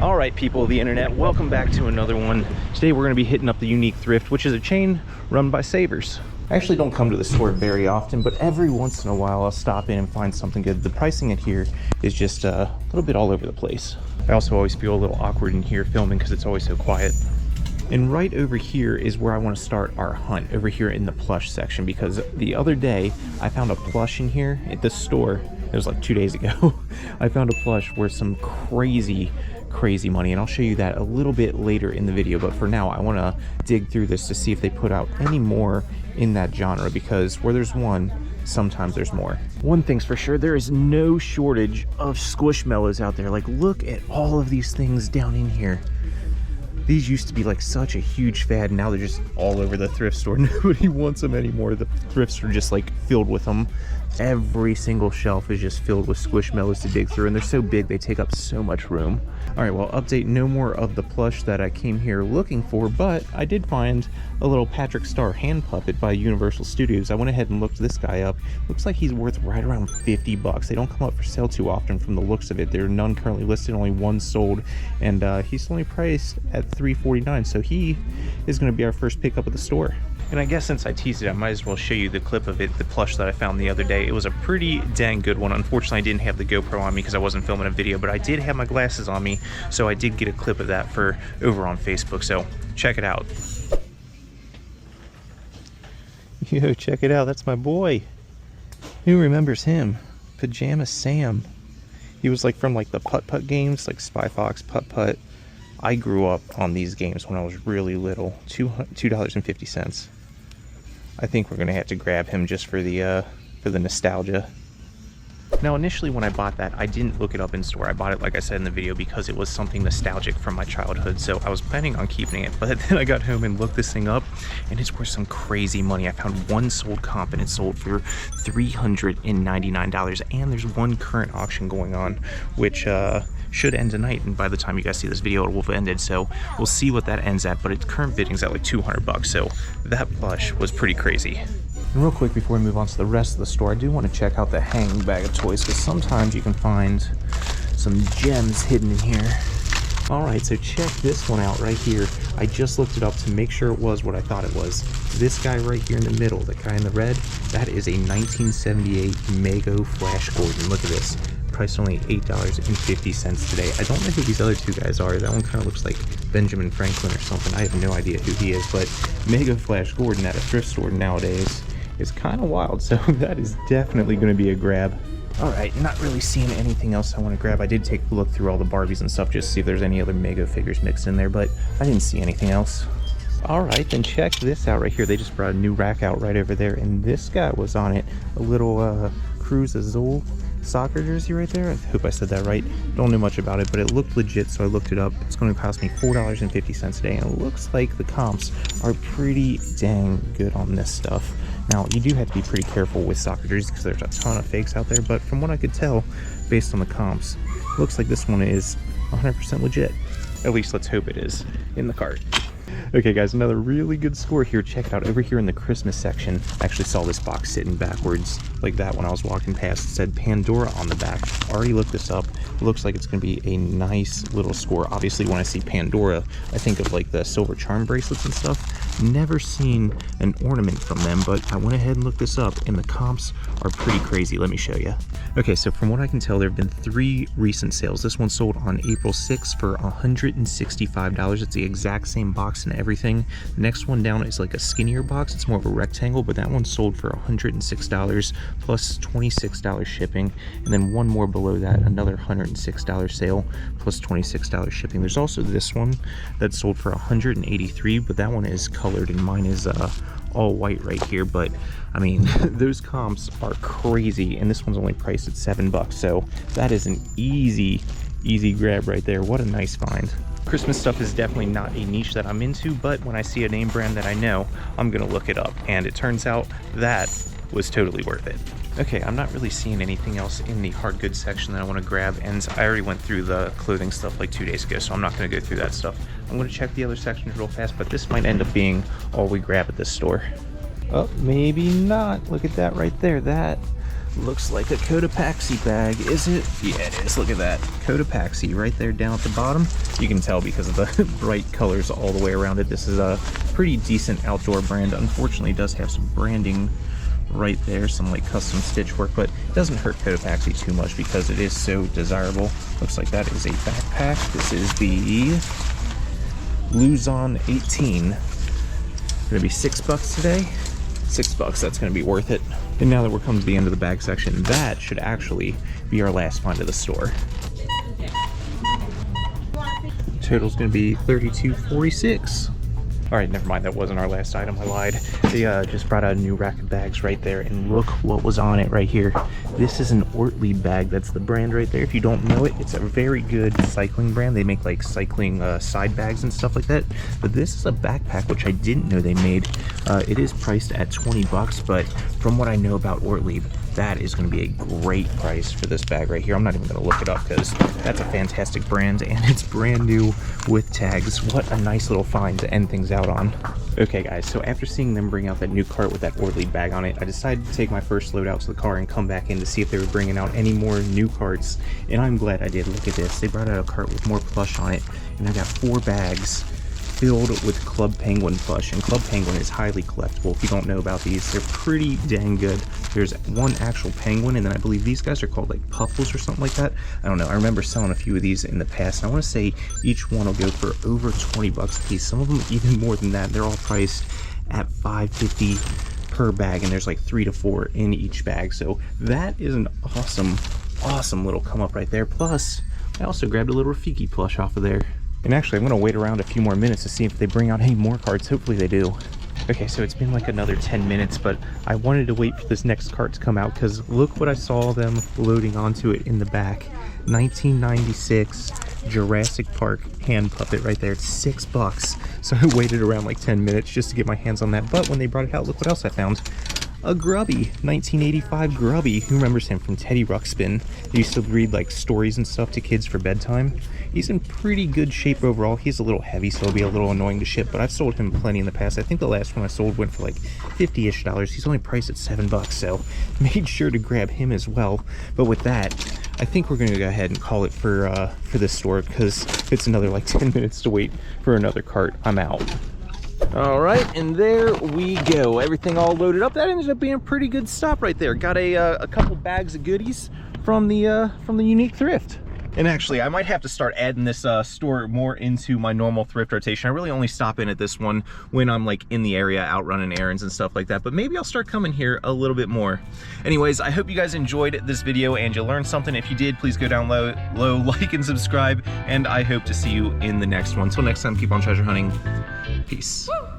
All right, people of the internet, welcome back to another one. Today we're going to be hitting up the Unique Thrift, which is a chain run by savers. I actually don't come to the store very often, but every once in a while I'll stop in and find something good. The pricing in here is just a little bit all over the place. I also always feel a little awkward in here filming because it's always so quiet. And right over here is where I want to start our hunt, over here in the plush section, because the other day I found a plush in here at the store. It was like 2 days ago. I found a plush worth some crazy money, and I'll show you that a little bit later in the video. But for now, I want to dig through this to see if they put out any more in that genre, because where there's one, sometimes there's more. One thing's for sure, there is no shortage of squishmallows out there. Like, look at all of these things down in here. These used to be like such a huge fad, and now they're just all over the thrift store. Nobody wants them anymore. The thrifts are just like filled with them. Every single shelf is just filled with squishmallows to dig through, and they're so big they take up so much room. All right, well, update, no more of the plush that I came here looking for, but I did find a little Patrick Star hand puppet by Universal Studios. I went ahead and looked this guy up. Looks like he's worth right around 50 bucks. They don't come up for sale too often from the looks of it. There are none currently listed, only one sold, and he's only priced at $349, so he is going to be our first pickup at the store. And I guess since I teased it, I might as well show you the clip of it, the plush that I found the other day. It was a pretty dang good one. Unfortunately, I didn't have the GoPro on me because I wasn't filming a video, but I did have my glasses on me, so I did get a clip of that for over on Facebook, so check it out. Yo, check it out, that's my boy. Who remembers him? Pajama Sam. He was like from like the putt-putt games, like Spy Fox, putt-putt. I grew up on these games when I was really little. $2.50. I think we're gonna have to grab him just for the nostalgia. Now, initially when I bought that, I didn't look it up in store. I bought it, like I said in the video, because it was something nostalgic from my childhood, so I was planning on keeping it. But then I got home and looked this thing up, and it's worth some crazy money. I found one sold comp, and it sold for $399, and there's one current auction going on, which should end tonight, and by the time you guys see this video, it will have ended, so we'll see what that ends at. But its current bidding's at like 200 bucks, so that plush was pretty crazy. And real quick before we move on to the rest of the store, I do want to check out the hanging bag of toys, because sometimes you can find some gems hidden in here. Alright, so check this one out right here. I just looked it up to make sure it was what I thought it was. This guy right here in the middle, the guy in the red, that is a 1978 Mego Flash Gordon. Look at this. Priced only $8.50 today. I don't know who these other two guys are. That one kind of looks like Benjamin Franklin or something. I have no idea who he is, but Mega Flash Gordon at a thrift store nowadays is kind of wild, so that is definitely going to be a grab. Alright, not really seeing anything else I want to grab. I did take a look through all the Barbies and stuff just to see if there's any other Mego figures mixed in there, but I didn't see anything else. Alright, then check this out right here. They just brought a new rack out right over there, and this guy was on it. A little Cruz Azul soccer jersey right there. I hope I said that right. Don't know much about it, but it looked legit, so I looked it up. It's going to cost me $4.50 a day, and it looks like the comps are pretty dang good on this stuff. Now, you do have to be pretty careful with soccer jerseys because there's a ton of fakes out there, but from what I could tell, based on the comps, it looks like this one is 100% legit. At least let's hope it is in the cart. Okay guys, another really good score here. Check it out over here in the Christmas section. I actually saw this box sitting backwards like that when I was walking past. It said Pandora on the back. Already looked this up. It looks like it's going to be a nice little score. Obviously when I see Pandora, I think of like the silver charm bracelets and stuff. Never seen an ornament from them, but I went ahead and looked this up, and the comps are pretty crazy. Let me show you. Okay, so from what I can tell, there have been 3 recent sales. This one sold on April 6th for $165. It's the exact same box and everything. The next one down is like a skinnier box. It's more of a rectangle, but that one sold for $106 plus $26 shipping. And then one more below that, another $106 sale plus $26 shipping. There's also this one that sold for $183, but that one is colored, and mine is all white right here. But I mean, those comps are crazy, and this one's only priced at $7, so that is an easy grab right there. What a nice find. Christmas stuff is definitely not a niche that I'm into, but when I see a name brand that I know, I'm gonna look it up, and it turns out that was totally worth it. Okay, I'm not really seeing anything else in the hard goods section that I want to grab, and I already went through the clothing stuff like 2 days ago, so I'm not going to go through that stuff. I'm going to check the other sections real fast, but this might end up being all we grab at this store. Oh, maybe not. Look at that right there. That Looks like a Cotopaxi bag, is it? Yeah, it is. Look at that. Cotopaxi right there down at the bottom. You can tell because of the bright colors all the way around it. This is a pretty decent outdoor brand. Unfortunately, it does have some branding right there, some like custom stitch work, but it doesn't hurt Cotopaxi too much because it is so desirable. Looks like that is a backpack. This is the Luzon 18. Gonna be $6 today. $6, that's gonna be worth it. And now that we're coming to the end of the bag section, that should actually be our last find of the store. Total's gonna be $32.46. All right, never mind, that wasn't our last item, I lied. They just brought out a new rack of bags right there, and look what was on it right here. This is an Ortlieb bag, that's the brand right there. If you don't know it, it's a very good cycling brand. They make like cycling side bags and stuff like that. But this is a backpack, which I didn't know they made. It is priced at $20, but from what I know about Ortlieb, that is going to be a great price for this bag right here. I'm not even going to look it up because that's a fantastic brand and it's brand new with tags. What a nice little find to end things out on. Okay guys, so after seeing them bring out that new cart with that Ortlieb bag on it, I decided to take my first load out to the car and come back in to see if they were bringing out any more new carts, and I'm glad I did. Look at this. They brought out a cart with more plush on it, and I got 4 bags filled with Club Penguin plush, and Club Penguin is highly collectible. If you don't know about these, they're pretty dang good. There's one actual penguin, and then I believe these guys are called like puffles or something like that. I don't know. I remember selling a few of these in the past, and I want to say each one will go for over $20 a piece. Some of them even more than that. They're all priced at $5.50 per bag, and there's like 3 to 4 in each bag. So that is an awesome little come up right there. Plus, I also grabbed a little Rafiki plush off of there. And actually, I'm going to wait around a few more minutes to see if they bring out any more carts. Hopefully they do. Okay, so it's been like another 10 minutes, but I wanted to wait for this next cart to come out because look what I saw them loading onto it in the back. 1996 Jurassic Park hand puppet right there. It's $6. So I waited around like 10 minutes just to get my hands on that. But when they brought it out, look what else I found. A Grubby, 1985 Grubby. Who remembers him from Teddy Ruxpin? He used to read like stories and stuff to kids for bedtime. He's in pretty good shape overall. He's a little heavy, so it'll be a little annoying to ship, but I've sold him plenty in the past. I think the last one I sold went for like $50-ish. He's only priced at $7, so made sure to grab him as well. But with that, I think we're gonna go ahead and call it for this store, because if it's another like 10 minutes to wait for another cart, I'm out. All right, and there we go. Everything all loaded up. That ended up being a pretty good stop right there. Got a couple bags of goodies from the unique thrift. And actually, I might have to start adding this store more into my normal thrift rotation. I really only stop in at this one when I'm like in the area out running errands and stuff like that, but maybe I'll start coming here a little bit more. Anyways, I hope you guys enjoyed this video and you learned something. If you did, please go down low, like and subscribe, and I hope to see you in the next one. Until next time, keep on treasure hunting. Peace. Woo!